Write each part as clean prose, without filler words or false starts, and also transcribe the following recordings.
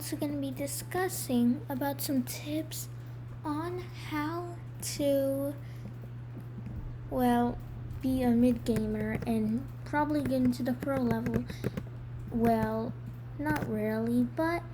also going to be discussing about some tips on how to, well, be a mid-gamer and probably get into the pro level. Well, not really, but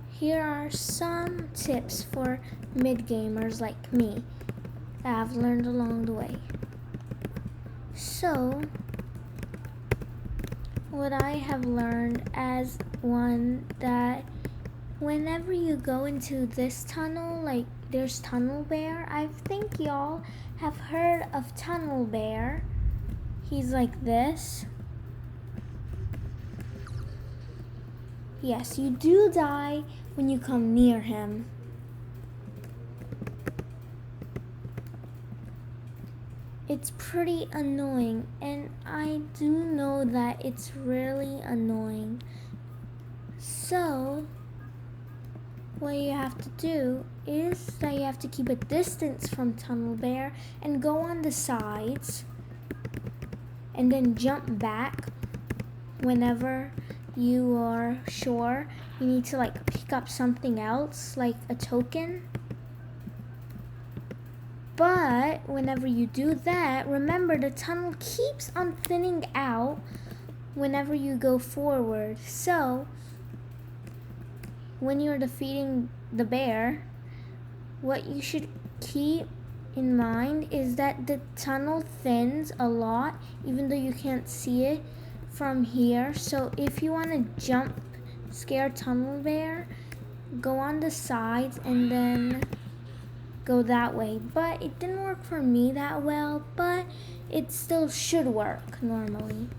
here are some tips for mid-gamers like me that I've learned along the way. So, what I have learned as one, that whenever you go into this tunnel, like there's Tunnel Bear. I think y'all have heard of Tunnel Bear. He's like this. Yes, you do die when you come near him. It's pretty annoying, and I do know that it's really annoying. So, what you have to do is that you have to keep a distance from Tunnel Bear and go on the sides and then jump back whenever you are sure you need to like pick up something else, like a token. But whenever you do that, remember the tunnel keeps on thinning out whenever you go forward. So, when you're defeating the bear, what you should keep in mind is that the tunnel thins a lot, even though you can't see it from here. So if you want to jump scare Tunnel Bear, go on the sides and then go that way. But it didn't work for me that well, but it still should work normally.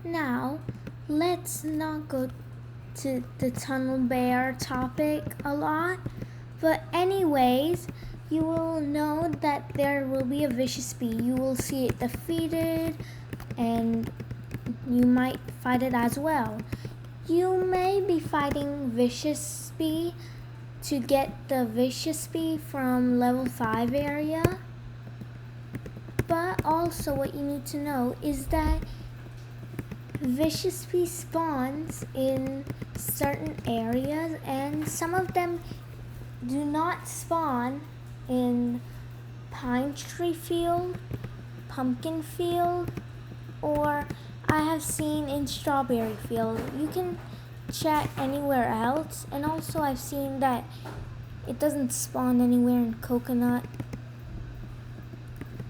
Now, let's not go to the Tunnel Bear topic a lot, but anyways, you will know that there will be a Vicious Bee. You will see it defeated, and you might fight it as well. You may be fighting Vicious Bee to get the Vicious Bee from level 5 area, but also what you need to know is that Vicious Bee spawns in certain areas, and some of them do not spawn in Pine Tree Field, Pumpkin Field, or I have seen in Strawberry Field. You can check anywhere else, and also I've seen that it doesn't spawn anywhere in Coconut.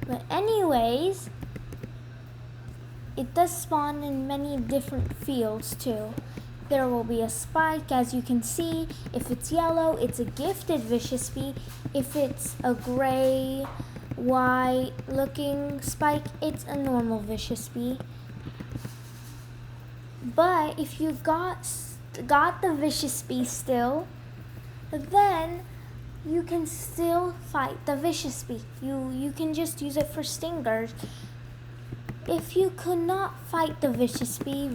But anyways, it does spawn in many different fields too. There will be a spike, as you can see. If it's yellow, it's a gifted Vicious Bee. If it's a gray, white looking spike, it's a normal Vicious Bee. But if you got the Vicious Bee still, then you can still fight the Vicious Bee. You can just use it for stingers. If you could not fight the Vicious Bee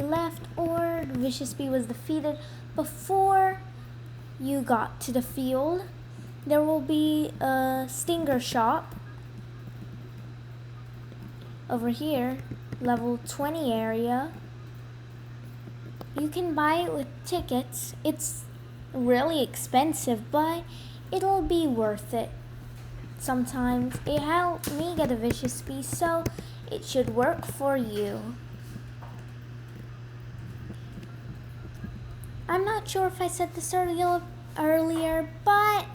left, or the Vicious Bee was defeated before you got to the field, there will be a stinger shop over here, level 20 area. You can buy it with tickets. It's really expensive, but it'll be worth it. Sometimes it helped me get a Vicious Bee, so it should work for you. I'm not sure if I said this earlier, but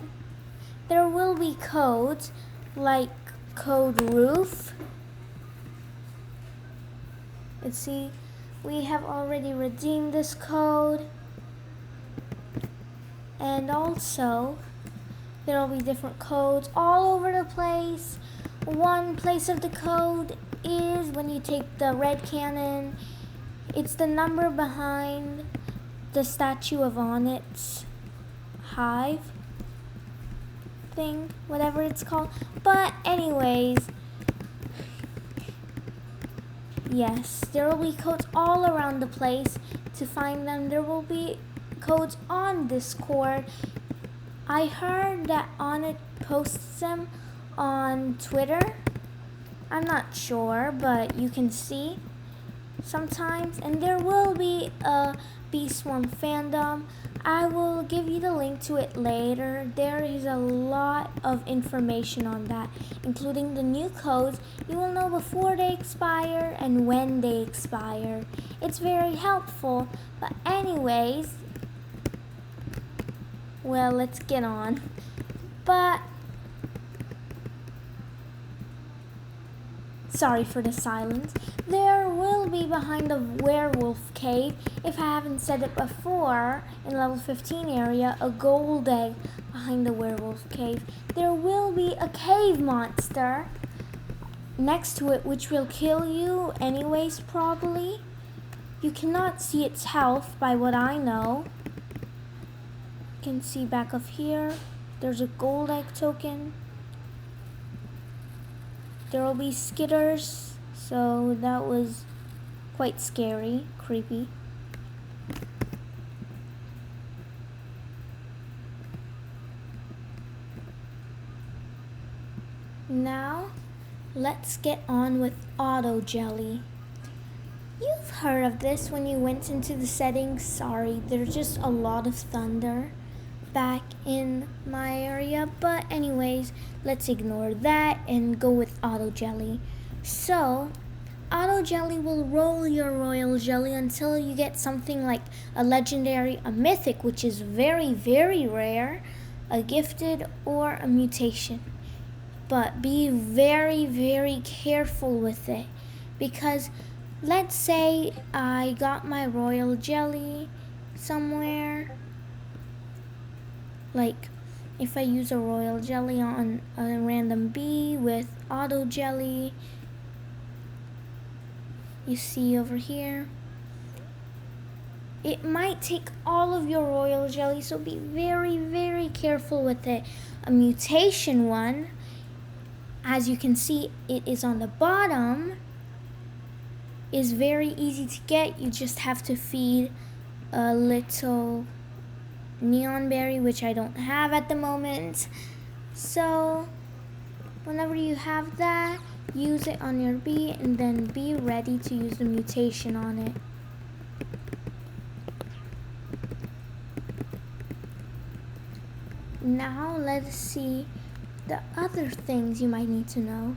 there will be codes like code roof. Let's see, we have already redeemed this code. And also, there will be different codes all over the place. One place of the code is when you take the red cannon. It's the number behind the statue of Onyx hive thing, whatever it's called. But anyways, yes, there will be codes all around the place. To find them, there will be codes on Discord. I heard that Onyx posts them on Twitter. I'm not sure, but you can see. sometimes, and there will be a Bee Swarm fandom. I will give you the link to it later. There is a lot of information on that, including the new codes. You will know before they expire and when they expire. It's very helpful. But anyways, well, let's get on. But sorry for the silence. There will be behind the werewolf cave, if I haven't said it before, in level 15 area, a gold egg behind the werewolf cave. There will be a cave monster next to it, which will kill you anyways, probably. You cannot see its health by what I know. You can see back of here, there's a gold egg token. There will be skitters, so that was quite scary, creepy. Now, let's get on with auto jelly. You've heard of this when you went into the settings. Sorry, there's just a lot of thunder back in my area, but anyways, let's ignore that and go with auto jelly. So auto jelly will roll your royal jelly until you get something like a legendary, a mythic, which is very, very rare, a gifted, or a mutation. But be very, very careful with it, because let's say I got my royal jelly somewhere. Like, if I use a royal jelly on a random bee with auto jelly, you see over here, it might take all of your royal jelly, so be very, very careful with it. A mutation one, as you can see, it is on the bottom, is very easy to get. You just have to feed a little neon berry, which I don't have at the moment. So whenever you have that, use it on your bee and then be ready to use the mutation on it. Now let's see the other things you might need to know.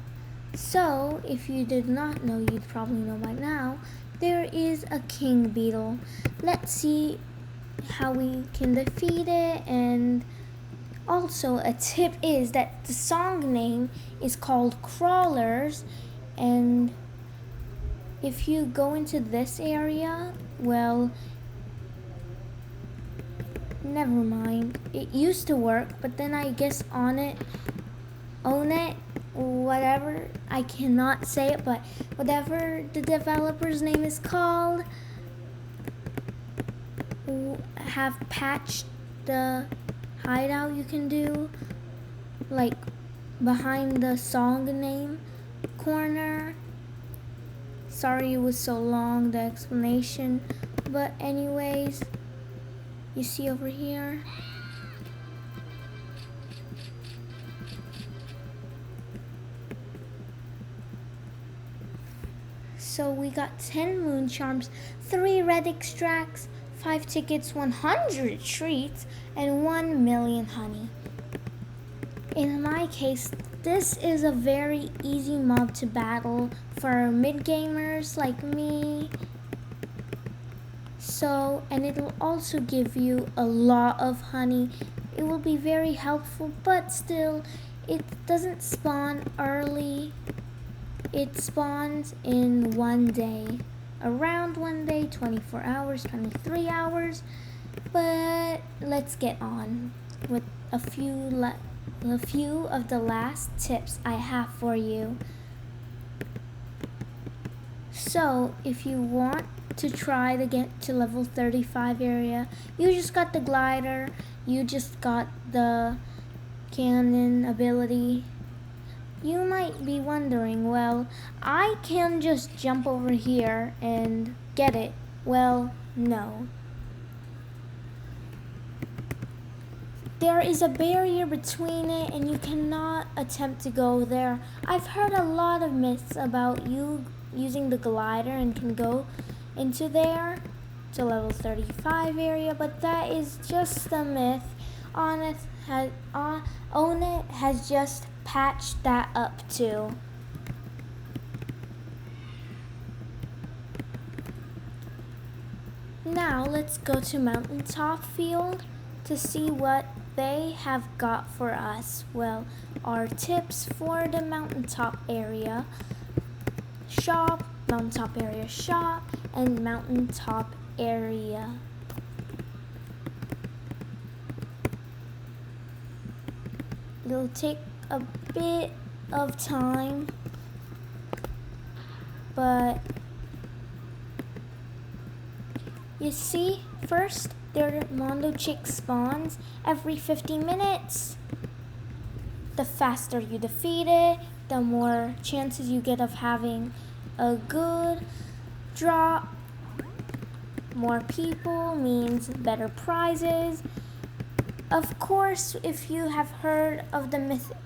So if you did not know, you'd probably know by now, there is a king beetle. Let's see how we can defeat it. And also a tip is that the song name is called Crawlers, and if you go into this area, well, never mind. It used to work, but then I guess own it, whatever, I cannot say it, but whatever the developer's name is called, have patched the hideout you can do, like behind the song name corner. Sorry it was so long, the explanation, but anyways, you see over here, so we got 10 moon charms, 3 red extracts, 5 tickets, 100 treats, and 1 million honey. In my case, this is a very easy mob to battle for mid-gamers like me. So, and it will also give you a lot of honey. It will be very helpful, but still, it doesn't spawn early. It spawns in one day. Around one day, 24 hours, 23 hours. But let's get on with a few of the last tips I have for you. So if you want to try to get to level 35 area, you just got the glider, you just got the cannon ability. You might be wondering, well, I can just jump over here and get it. Well, no. There is a barrier between it and you cannot attempt to go there. I've heard a lot of myths about you using the glider and can go into there to level 35 area, but that is just a myth. Onet has just patched that up too. Now let's go to Mountaintop Field to see what they have got for us. Well, our tips for the Mountaintop area shop, Mountaintop area shop, and Mountaintop area. It'll take a bit of time, but you see, first their Mondo Chick spawns every 50 minutes. The faster you defeat it, the more chances you get of having a good drop. More people means better prizes. Of course, if you have heard of the mythic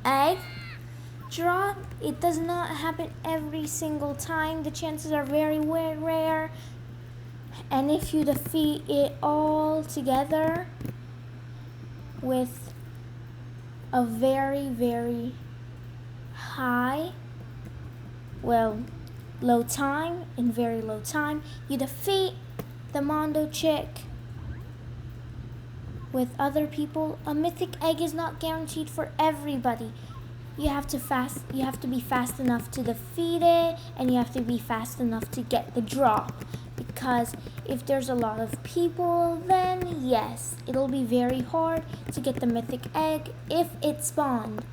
egg drop, it does not happen every single time. The chances are very rare. And if you defeat it all together with a very high, low time, in very low time, you defeat the Mondo Chick with other people. A mythic egg is not guaranteed for everybody. You have to be fast enough to defeat it, and you have to be fast enough to get the drop. Because if there's a lot of people, then yes, it'll be very hard to get the mythic egg if it spawned.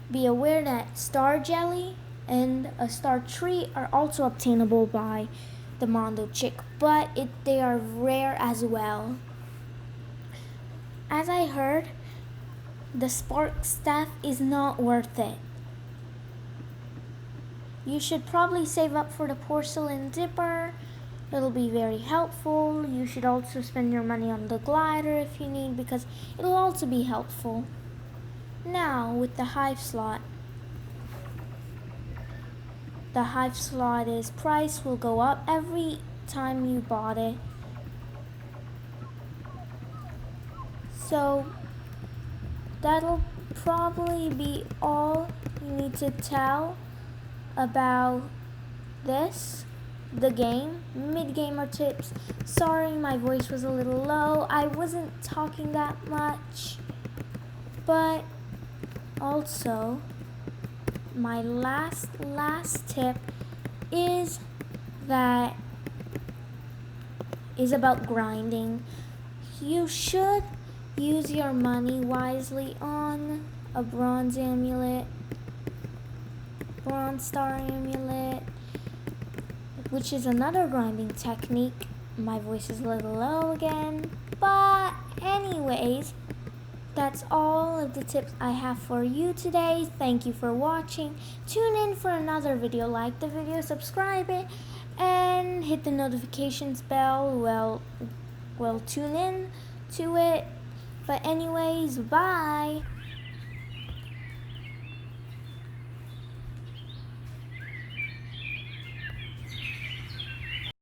Be aware that star jelly and a star tree are also obtainable by the Mondo Chick, but they are rare as well. As I heard, the spark staff is not worth it. You should probably save up for the porcelain dipper. It'll be very helpful. You should also spend your money on the glider if you need, because it'll also be helpful. Now with the hive slot. The hive slot's price will go up every time you bought it. So that'll probably be all you need to tell about this, the game. Mid-gamer tips. Sorry, my voice was a little low. I wasn't talking that much. But also, my last tip is about grinding. You should use your money wisely on a bronze amulet, bronze star amulet, which is another grinding technique. My voice is a little low again, but anyways, that's all of the tips I have for you today. Thank you for watching. Tune in for another video. Like the video, subscribe it, and hit the notifications bell. Well, tune in to it. But anyways, bye.